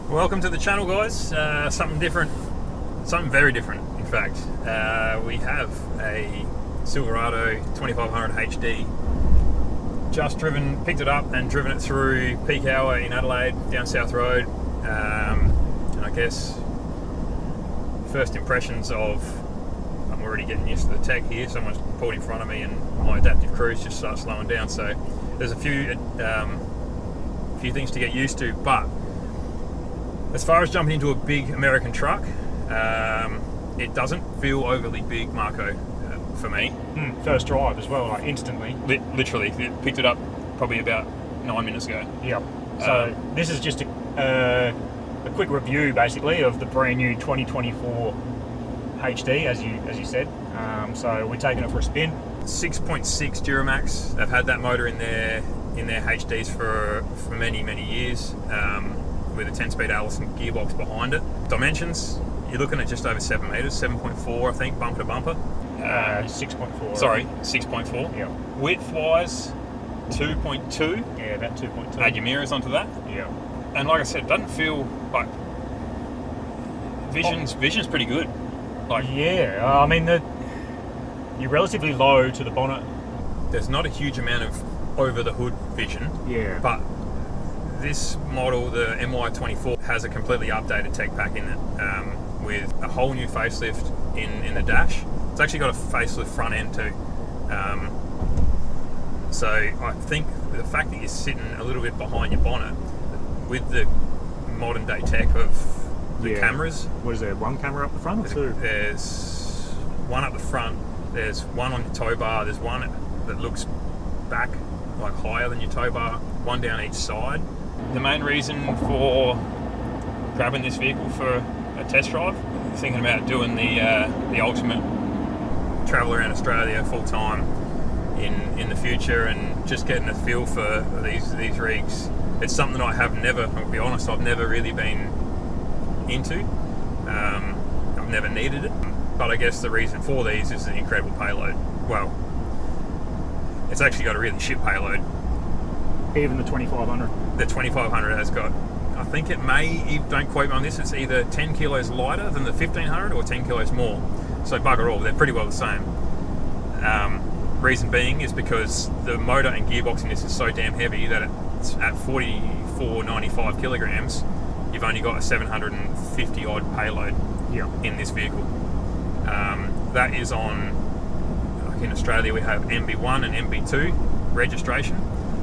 Welcome to the channel, guys. Something different, something very different in fact. We have a Silverado 2500 HD, just picked it up and driven it through peak hour in Adelaide, down South Road. And I guess first impressions of, I'm already getting used to the tech here. Someone's pulled in front of me and my adaptive cruise just starts slowing down, so there's a few things to get used to. But as far as jumping into a big American truck, it doesn't feel overly big, Marco, for me. First drive as well, like instantly. Literally, picked it up probably about 9 minutes ago. Yep. So this is just a quick review, basically, of the brand new 2024 HD, as you said. So we're taking it for a spin. 6.6 Duramax. They've had that motor in their HDs for many years. With a 10-speed Allison gearbox behind it. Dimensions, you're looking at just over 7 metres, 7.4 I think, bumper to bumper. 6.4. Sorry, 6.4. Yeah. Width-wise, 2.2. Yeah, about 2.2. Add your mirrors onto that. Yeah. And like I said, it doesn't feel like... Vision's pretty good. Like, yeah, I mean, you're relatively low to the bonnet. There's not a huge amount of over-the-hood vision. Yeah. But this model, the MY24, has a completely updated tech pack in it, with a whole new facelift in the dash. It's actually got a facelift front end too. So I think the fact that you're sitting a little bit behind your bonnet, with the modern day tech of the cameras. What is there, one camera up the front or two? There's one up the front, there's one on your tow bar, there's one that looks back, like higher than your tow bar, one down each side. The main reason for grabbing this vehicle for a test drive, thinking about doing the ultimate travel around Australia full time in the future, and just getting a feel for these rigs. It's something I'll be honest, I've never really been into. I've never needed it, but I guess the reason for these is the incredible payload. Well, it's actually got a really shit payload. Even the 2500. The 2500 has got, I think it may, don't quote me on this, it's either 10 kilos lighter than the 1500 or 10 kilos more. So bugger all, they're pretty well the same. Reason being is because the motor and gearbox in this is so damn heavy that it's at 4495 kilograms, you've only got a 750 odd payload in this vehicle. That is on, like in Australia we have MB1 and MB2 registration.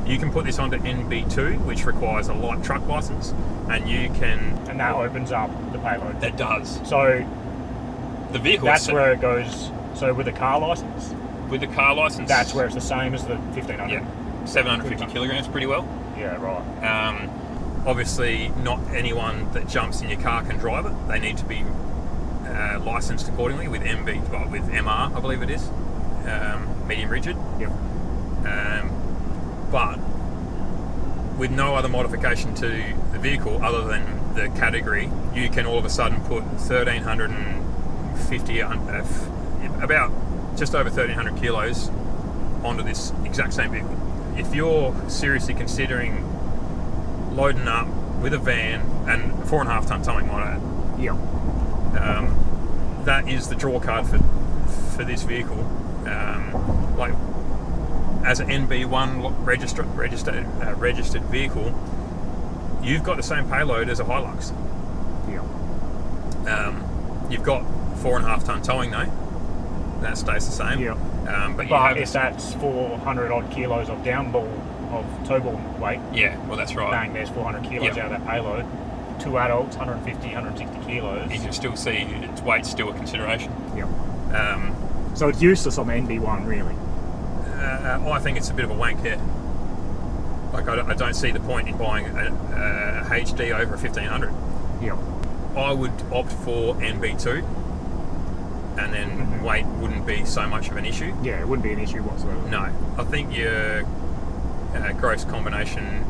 You can put this onto NB2, which requires a light truck license, and you can... And that opens up the payload. That does. So the vehicle... That's where it goes. So with a car license? With the car license... That's where it's the same as the 1500? Yeah. 750 kilograms, pretty well. Yeah, right. Obviously, not anyone that jumps in your car can drive it. They need to be licensed accordingly with with MR, I believe it is. Medium rigid. Yep. But with no other modification to the vehicle other than the category, you can all of a sudden put 1,350, about just over 1,300 kilos onto this exact same vehicle. If you're seriously considering loading up with a van and 4.5 ton towing motor, that is the draw card for this vehicle. Like, as an NB1 registered vehicle, you've got the same payload as a Hilux. You've got 4.5 ton towing though. That stays the same. But if that's 400 odd kilos of downball, of towball weight. Yeah, well that's right. Bang, there's 400 kilos out of that payload. Two adults, 150, 160 kilos. You can still see its weight's still a consideration. So it's useless on the NB1, really. I think it's a bit of a wank here. Like, I don't see the point in buying a HD over a 1500. I would opt for NB2, and then weight wouldn't be so much of an issue. Yeah, it wouldn't be an issue whatsoever. No, I think your gross combination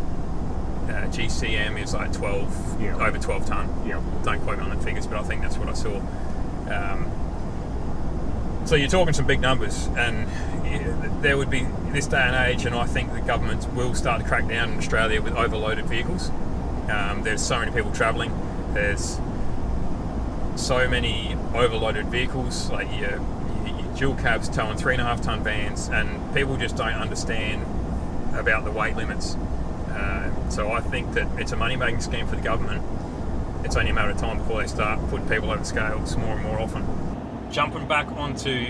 GCM is like 12, over 12 ton. Don't quote me on the figures, but I think that's what I saw. So you're talking some big numbers, and there would be, in this day and age, and I think the government will start to crack down in Australia with overloaded vehicles. There's so many people travelling. There's so many overloaded vehicles, like your dual cabs towing 3.5 tonne vans, and people just don't understand about the weight limits. So I think that it's a money-making scheme for the government. It's only a matter of time before they start putting people over the scales more and more often. Jumping back onto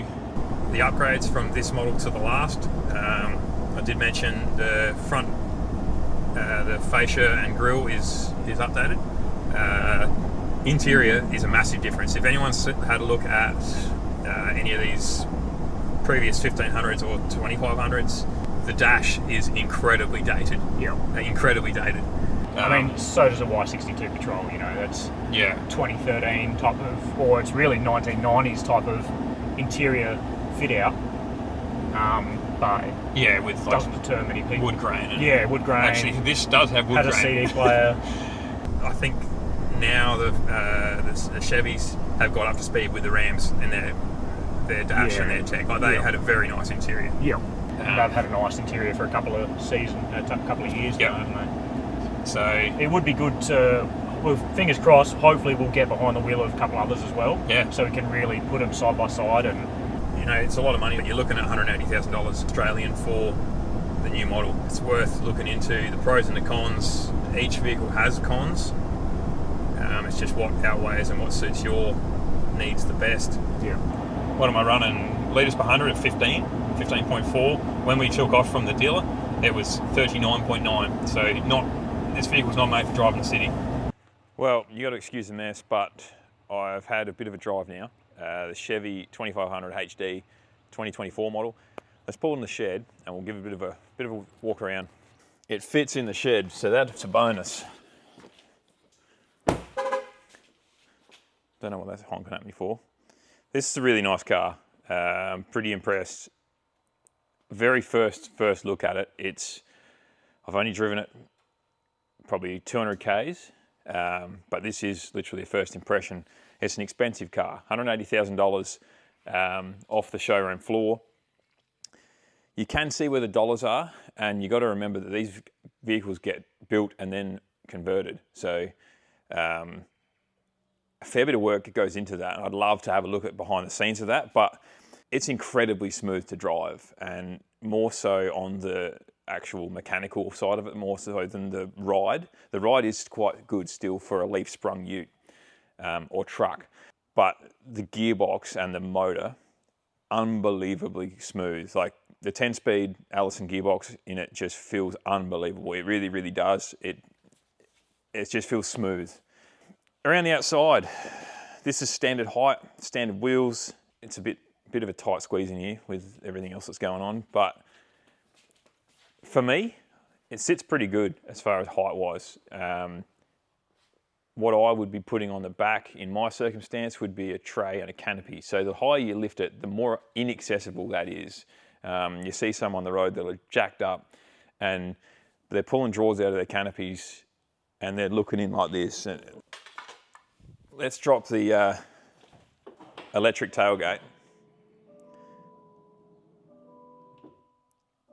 the upgrades from this model to the last, I did mention the front, the fascia and grille is updated. Interior is a massive difference. If anyone's had a look at any of these previous 1500s or 2500s, the dash is incredibly dated. Yeah. Incredibly dated. I mean, so does a Y62 Patrol, you know, that's 2013 type of, or it's really 1990s type of interior fit out. But yeah, with like doesn't deter many people. Wood grain. Yeah, wood grain. Actually, this does have wood grain. Has a CD player. I think now the Chevys have got up to speed with the Rams and their dash and their tech. Like they had a very nice interior. Yeah. And they've had a nice interior for a couple of seasons, a couple of years now, haven't they? So it would be good to, well, fingers crossed, hopefully we'll get behind the wheel of a couple others as well. Yeah. So we can really put them side by side. And you know, it's a lot of money, but you're looking at $180,000 Australian for the new model. It's worth looking into the pros and the cons. Each vehicle has cons. It's just what outweighs and what suits your needs the best. Yeah. What am I running? Litres per 100 at 15.4. When we took off from the dealer, it was 39.9. So this vehicle's not made for driving the city. Well, you got to excuse the mess, but I've had a bit of a drive now. The Chevy 2500 HD 2024 model. Let's pull in the shed and we'll give a bit of a walk around. It fits in the shed, so that's a bonus. Don't know what that's honking at me for. This is a really nice car. I'm pretty impressed. Very first look at it, I've only driven it probably 200 Ks, but this is literally a first impression. It's an expensive car, $180,000 off the showroom floor. You can see where the dollars are, and you got to remember that these vehicles get built and then converted. So a fair bit of work goes into that. I'd love to have a look at behind the scenes of that, but it's incredibly smooth to drive, and more so on the actual mechanical side of it, more so than the ride. The ride is quite good still for a leaf sprung ute or truck, but the gearbox and the motor, unbelievably smooth. Like the 10-speed Allison gearbox in it just feels unbelievable. It really, really does. It just feels smooth. Around the outside, this is standard height, standard wheels. It's a bit of a tight squeeze in here with everything else that's going on, but for me, it sits pretty good as far as height-wise. What I would be putting on the back in my circumstance would be a tray and a canopy. So the higher you lift it, the more inaccessible that is. You see some on the road that are jacked up and they're pulling drawers out of their canopies and they're looking in like this. Let's drop the electric tailgate.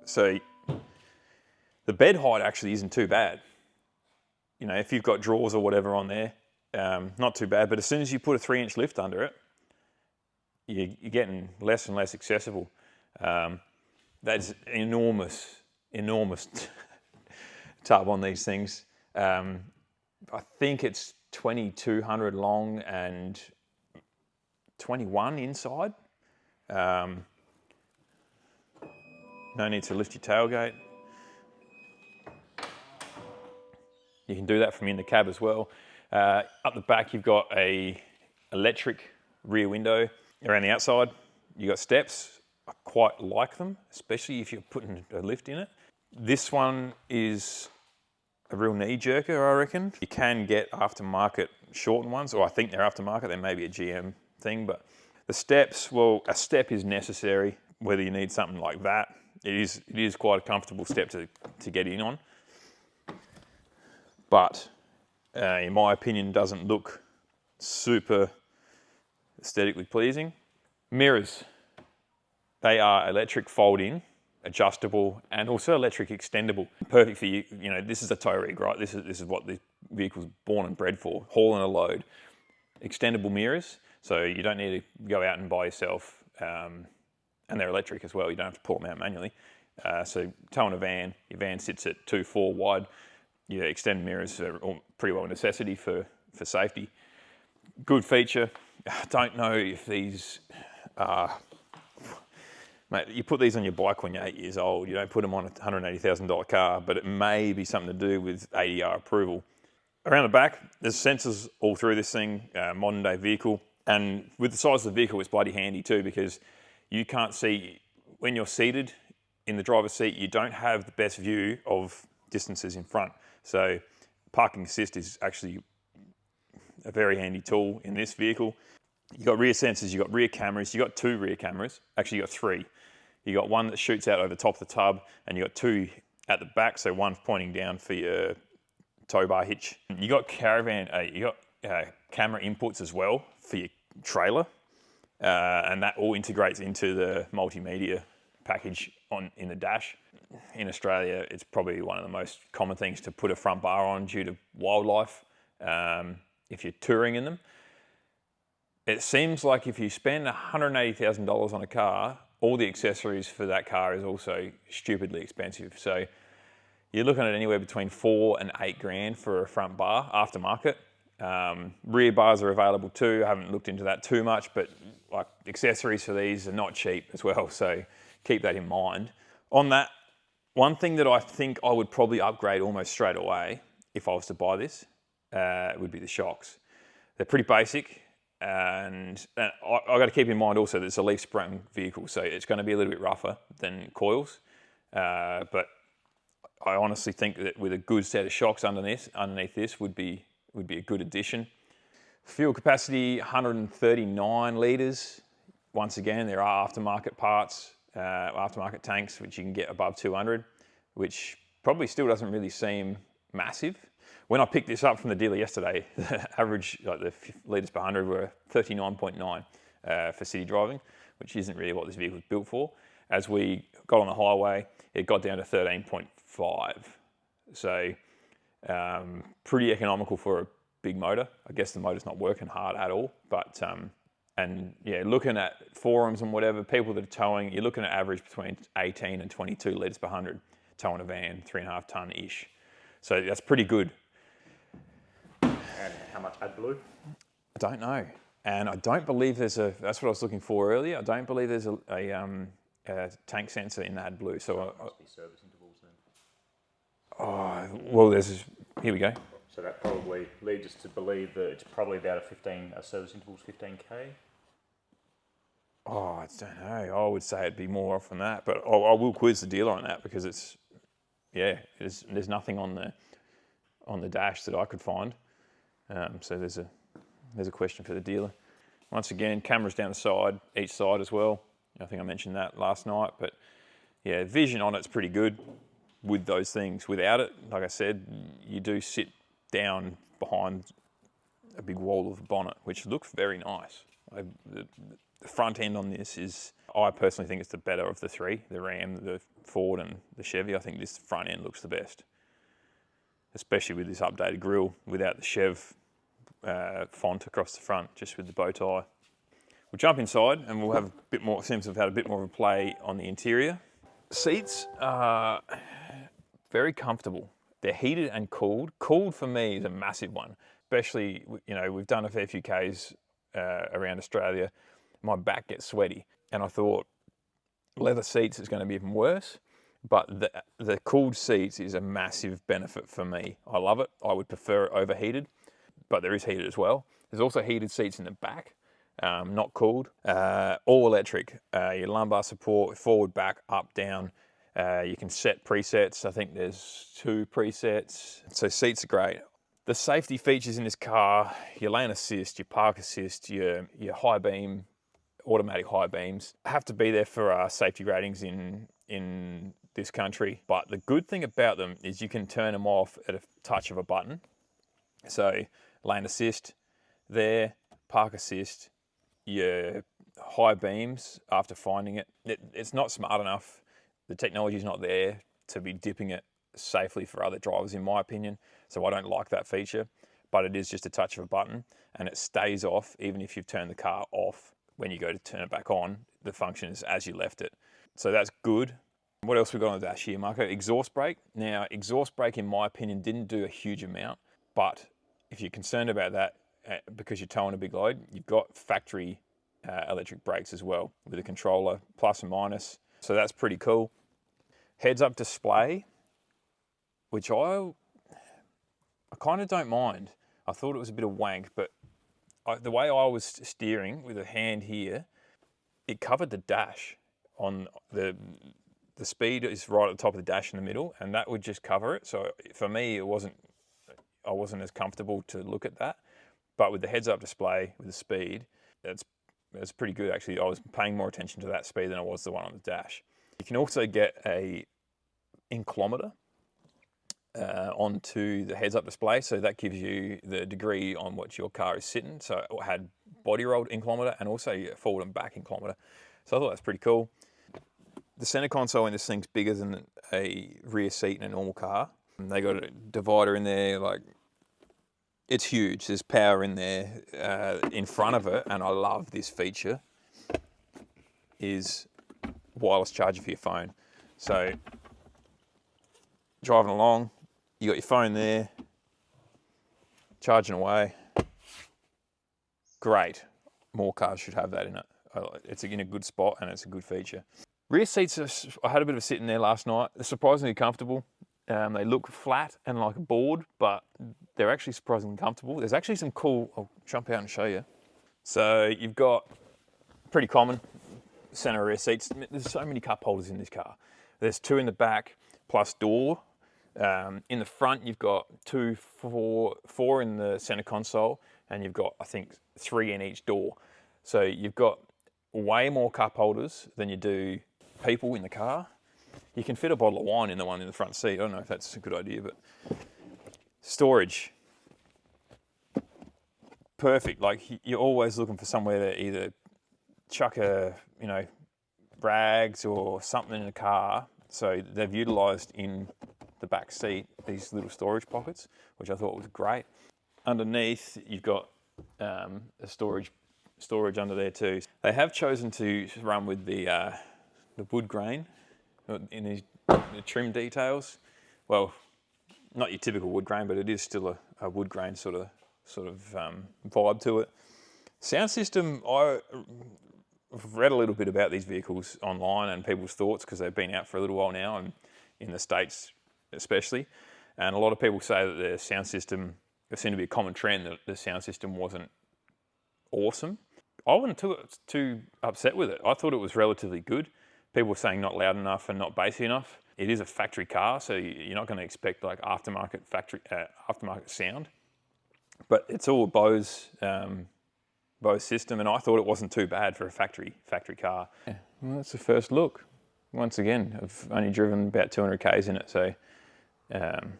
So the bed height actually isn't too bad. You know, if you've got drawers or whatever on there, not too bad. But as soon as you put a 3-inch lift under it, you're getting less and less accessible. That's enormous tub on these things. I think it's 2200 long and 21 inside. No need to lift your tailgate. You can do that from in the cab as well. Up the back, you've got a electric rear window. Around the outside, you've got steps. I quite like them, especially if you're putting a lift in it. This one is a real knee jerker, I reckon. You can get aftermarket shortened ones, or I think they're aftermarket. They may be a GM thing, but the steps, well, a step is necessary, whether you need something like that. It is quite a comfortable step to get in on. But in my opinion, doesn't look super aesthetically pleasing. Mirrors, they are electric fold-in adjustable, and also electric extendable. Perfect for you. You know, this is a tow rig, right? This is what the vehicle's born and bred for, hauling a load. Extendable mirrors, so you don't need to go out and buy yourself, and they're electric as well. You don't have to pull them out manually. So towing a van, your van sits at 2.4 wide. Your extended mirrors are pretty well a necessity for safety. Good feature. I don't know if these are... Mate, you put these on your bike when you're 8 years old. You don't put them on a $180,000 car, but it may be something to do with ADR approval. Around the back, there's sensors all through this thing, modern day vehicle. And with the size of the vehicle, it's bloody handy too, because you can't see, when you're seated in the driver's seat, you don't have the best view of distances in front. So parking assist is actually a very handy tool in this vehicle. You've got rear sensors, you've got rear cameras, you've got 2 rear cameras. Actually, you've got 3. You've got one that shoots out over the top of the tub, and you've got 2 at the back, so one pointing down for your tow bar hitch. You got camera inputs as well for your trailer, and that all integrates into the multimedia package in the dash. In Australia, it's probably one of the most common things to put a front bar on due to wildlife, if you're touring in them. It seems like if you spend $180,000 on a car, all the accessories for that car is also stupidly expensive. So you're looking at anywhere between $4,000 and $8,000 for a front bar, aftermarket. Rear bars are available too. I haven't looked into that too much, but like accessories for these are not cheap as well. So keep that in mind. On that, one thing that I think I would probably upgrade almost straight away if I was to buy this would be the shocks. They're pretty basic. And I've got to keep in mind also that it's a leaf sprung vehicle, so it's going to be a little bit rougher than coils. But I honestly think that with a good set of shocks underneath this would be a good addition. Fuel capacity, 139 litres. Once again, there are aftermarket parts, aftermarket tanks, which you can get above 200, which probably still doesn't really seem massive. When I picked this up from the dealer yesterday, the average, like the litres per 100 were 39.9 for city driving, which isn't really what this vehicle was built for. As we got on the highway, it got down to 13.5. So pretty economical for a big motor. I guess the motor's not working hard at all, but and yeah, looking at forums and whatever, people that are towing, you're looking at average between 18 and 22 litres per 100 towing a van, 3.5 tonne-ish. So that's pretty good. And how much AdBlue? I don't know. And I don't believe there's that's what I was looking for earlier. I don't believe there's a tank sensor in the AdBlue. So it must be service intervals then. Oh, well, here we go. So that probably leads us to believe that it's probably about a service interval's 15k. Oh, I don't know. I would say it'd be more off than that, but I will quiz the dealer on that because there's nothing on the dash that I could find. So there's a question for the dealer. Once again, cameras down the side, each side as well. I think I mentioned that last night, but yeah, vision on it's pretty good with those things. Without it, like I said, you do sit down behind a big wall of a bonnet, which looks very nice. The front end on this is, I personally think it's the better of the three, the Ram, the Ford and the Chevy. I think this front end looks the best, especially with this updated grille without the Chev font across the front, just with the bow tie. We'll jump inside and we'll have a bit more, seems to have had a bit more of a play on the interior. Seats are very comfortable. They're heated and cooled. Cooled for me is a massive one, especially, you know, we've done a fair few Ks around Australia. My back gets sweaty and I thought leather seats is going to be even worse, but the cooled seats is a massive benefit for me. I love it. I would prefer it overheated, but there is heated as well. There's also heated seats in the back, not cooled. All electric, your lumbar support, forward, back, up, down. You can set presets. I think there's 2 presets. So seats are great. The safety features in this car, your lane assist, your park assist, your high beam, automatic high beams, have to be there for safety ratings in this country. But the good thing about them is you can turn them off at a touch of a button. So lane assist there, park assist, your high beams after finding it. It's not smart enough The technology's not there to be dipping it safely for other drivers, in my opinion. So I don't like that feature, but it is just a touch of a button and it stays off even if you've turned the car off. When you go to turn it back on, the function is as you left it. So that's good. What else we got on the dash here, Marco? Exhaust brake. Now, exhaust brake, in my opinion, didn't do a huge amount, but if you're concerned about that because you're towing a big load, you've got factory electric brakes as well with a controller, plus and minus. So that's pretty cool. Heads-up display, which I kind of don't mind. I thought it was a bit of wank, but the way I was steering with a hand here, it covered the dash. On the speed is right at the top of the dash in the middle, and that would just cover it. So for me, I wasn't as comfortable to look at that. But with the heads-up display with the speed, that's pretty good actually. I was paying more attention to that speed than I was the one on the dash. You can also get a inclometer onto the heads-up display, so that gives you the degree on which your car is sitting. So it had body rolled inclometer and also forward and back inclometer. So I thought that's pretty cool. The center console in this thing's bigger than a rear seat in a normal car. And they got a divider in there, like, it's huge. There's power in there in front of it, and I love this feature, is wireless charger for your phone. So driving along, you got your phone there, charging away. Great. More cars should have that in it. It's in a good spot and it's a good feature. Rear seats, I had a bit of a sit in there last night. They're surprisingly comfortable. They look flat and like a board, but they're actually surprisingly comfortable. There's actually some cool, I'll jump out and show you. So you've got pretty common center rear seats. There's so many cup holders in this car. There's 2 in the back plus door. In the front, you've got 2, 4 in the center console, and you've got, I think, 3 in each door. So you've got way more cup holders than you do people in the car. You can fit a bottle of wine in the one in the front seat. I don't know if that's a good idea, but storage, perfect. Like, you're always looking for somewhere to either chuck rags or something in the car. So they've utilised in the back seat these little storage pockets, which I thought was great. Underneath, you've got a storage under there too. They have chosen to run with the wood grain in the trim details. Well, not your typical wood grain, but it is still a wood grain sort of vibe to it. Sound system, I've read a little bit about these vehicles online and people's thoughts because they've been out for a little while now, and in the States especially. And a lot of people say that the sound system, there seemed to be a common trend that the sound system wasn't awesome. I wasn't too upset with it. I thought it was relatively good. People were saying not loud enough and not bassy enough. It is a factory car, so you're not going to expect like aftermarket sound. But it's all Bose system, and I thought it wasn't too bad for a factory car. Yeah, well, that's the first look. Once again, I've only driven about 200 Ks in it, so I'm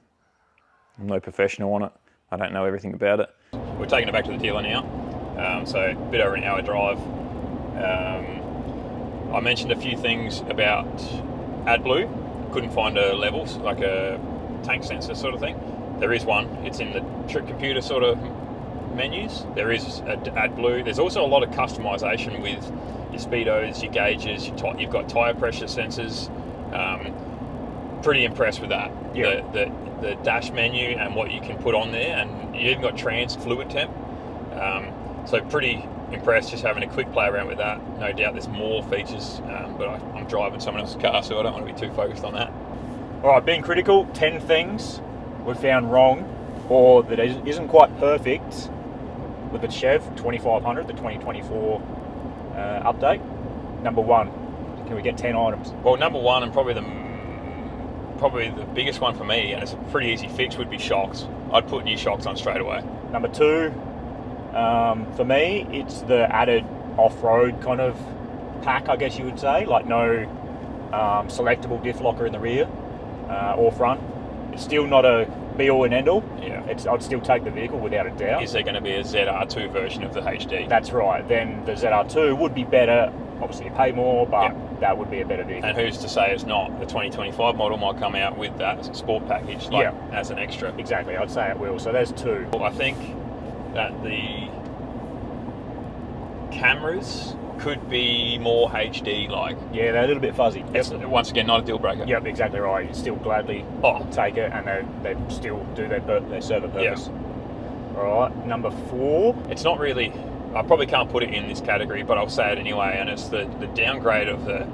no professional on it. I don't know everything about it. We're taking it back to the dealer now. So a bit over an hour drive. I mentioned a few things about AdBlue. Couldn't find a levels, like a tank sensor sort of thing. There is one. It's in the trick computer sort of menus. There is AdBlue. There's also a lot of customization with your speedos, your gauges, you've got tyre pressure sensors. Pretty impressed with that. Yeah. The dash menu and what you can put on there, and you even got trans fluid temp. So pretty impressed just having a quick play around with that. No doubt there's more features, but I'm driving someone else's car, so I don't want to be too focused on that. All right, being critical, 10 things we found wrong or that isn't quite perfect with the Chev 2500, the 2024 update. Number 1, can we get 10 items? Well, number 1, and probably the biggest one for me, and it's a pretty easy fix, would be shocks. I'd put new shocks on straight away. Number 2, for me, it's the added off-road kind of pack, I guess you would say. Like no selectable diff locker in the rear or front. It's still not a be-all and end-all. Yeah. I'd still take the vehicle without a doubt. Is there going to be a ZR2 version of the HD? That's right. Then the ZR2 would be better obviously you pay more, but that would be a better vehicle. And who's to say it's not? The 2025 model might come out with that sport package as an extra. Exactly, I'd say it will. So there's two. Well, I think that the cameras could be more HD-like. Yeah, they're a little bit fuzzy. It's, once again, not a deal breaker. Yep, exactly right. You'd still gladly take it, and they still do their serve a purpose. All right, number 4. It's not really, I probably can't put it in this category, but I'll say it anyway, and it's the downgrade of the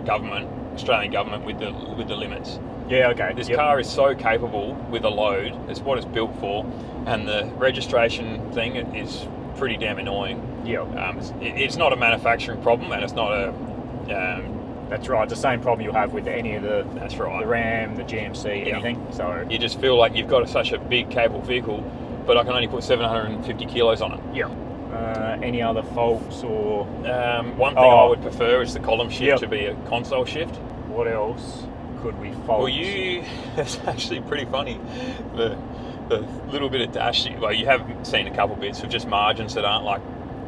government, Australian government, with the limits. Yeah, okay. This car is so capable with a load. It's what it's built for, and the registration thing is pretty damn annoying. Yeah. It's not a manufacturing problem, and it's not a. That's right. It's the same problem you have with any of the. That's right. The Ram, the GMC, anything. So you just feel like you've got such a big, capable vehicle, but I can only put 750 kilos on it. Yeah. Any other faults or? One thing I would prefer is the column shift to be a console shift. What else could we fault? Well, it's actually pretty funny. The little bit of dash, well, you have seen a couple bits of just margins that aren't like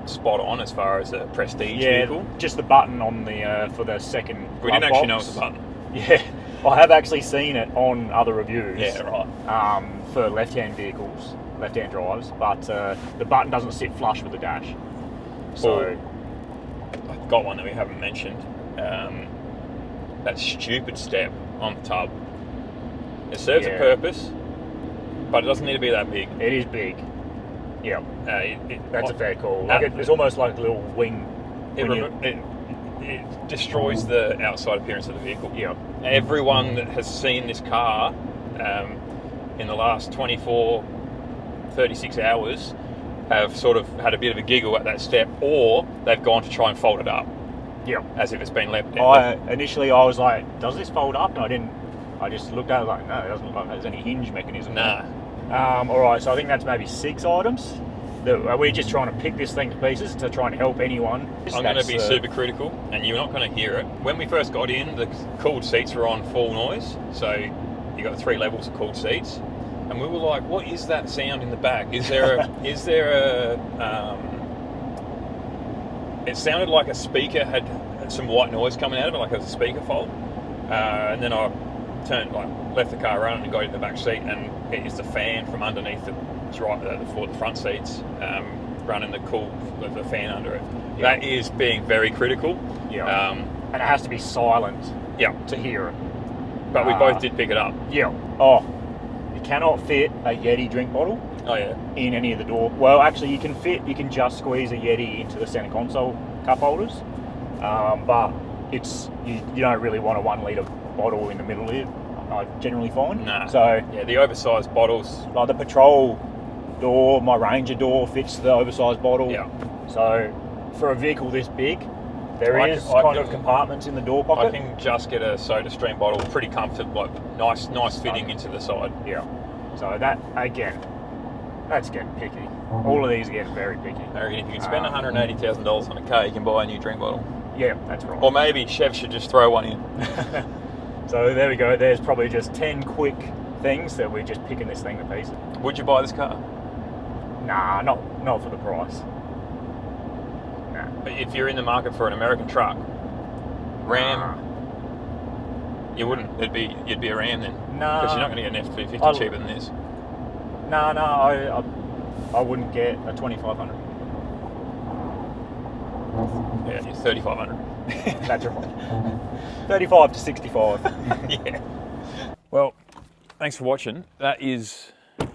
spot on as far as a prestige vehicle. Just the button on the for the second. We didn't actually know it was a button. Yeah, I have actually seen it on other reviews. Yeah, right. For left-hand vehicles, left-hand drives, but the button doesn't sit flush with the dash. So I've got one that we haven't mentioned. That stupid step on the tub. It serves a purpose, but it doesn't need to be that big. It is big. Yeah, that's a fair call. It's almost like a little wing. It destroys the outside appearance of the vehicle. Yeah. Everyone that has seen this car in the last 24, 36 hours have sort of had a bit of a giggle at that step, or they've gone to try and fold it up. Yeah. As if it's been left down. Initially I was like, does this fold up? And I just looked at it like, no, it doesn't look like there's any hinge mechanism. Nah. All right, so I think that's maybe 6 items. Are we just trying to pick this thing to pieces to try and help anyone? I'm going to be super critical, and you're not going to hear it. When we first got in, the cooled seats were on full noise, so you got 3 levels of cooled seats, and we were like, what is that sound in the back? Is there it sounded like a speaker had some white noise coming out of it, like it was a speaker fault. And then I left the car running and got in the back seat, and it is the fan from underneath the front seats running the fan under it. Yeah. That is being very critical. Yeah. And it has to be silent. Yeah. To hear it. But we both did pick it up. Yeah. Oh, you cannot fit a Yeti drink bottle. Oh yeah. In any of the door. Well, actually, you can just squeeze a Yeti into the center console cup holders, but you don't really want a 1 litre bottle in the middle here. I generally find. Nah. So yeah, the oversized bottles. Like the Patrol door, my Ranger door fits the oversized bottle. Yeah. So for a vehicle this big, there is kind of compartments in the door pocket. I can just get a Soda Stream bottle, pretty comfortable, like nice fitting into the side. Yeah. So that again, that's getting picky. All of these are getting very picky. I reckon if you can spend $180,000 on a car, you can buy a new drink bottle. Yeah, that's right. Or maybe Chev should just throw one in. So there we go. There's probably just 10 quick things that we're just picking this thing to pieces. Would you buy this car? Nah, not for the price. Nah. But if you're in the market for an American truck, Ram, you wouldn't. You'd be a Ram then. No. Because you're not going to get an F-250 cheaper than this. No, I wouldn't get a 2500. Yeah, it's 3500. That's right. 35 to 65. Yeah. Well, thanks for watching. That is the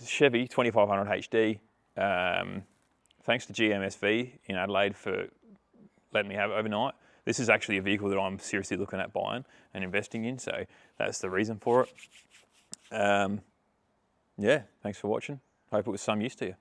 Chevy 2500 HD. Thanks to GMSV in Adelaide for letting me have it overnight. This is actually a vehicle that I'm seriously looking at buying and investing in, so that's the reason for it. Yeah, thanks for watching. Hope it was some use to you.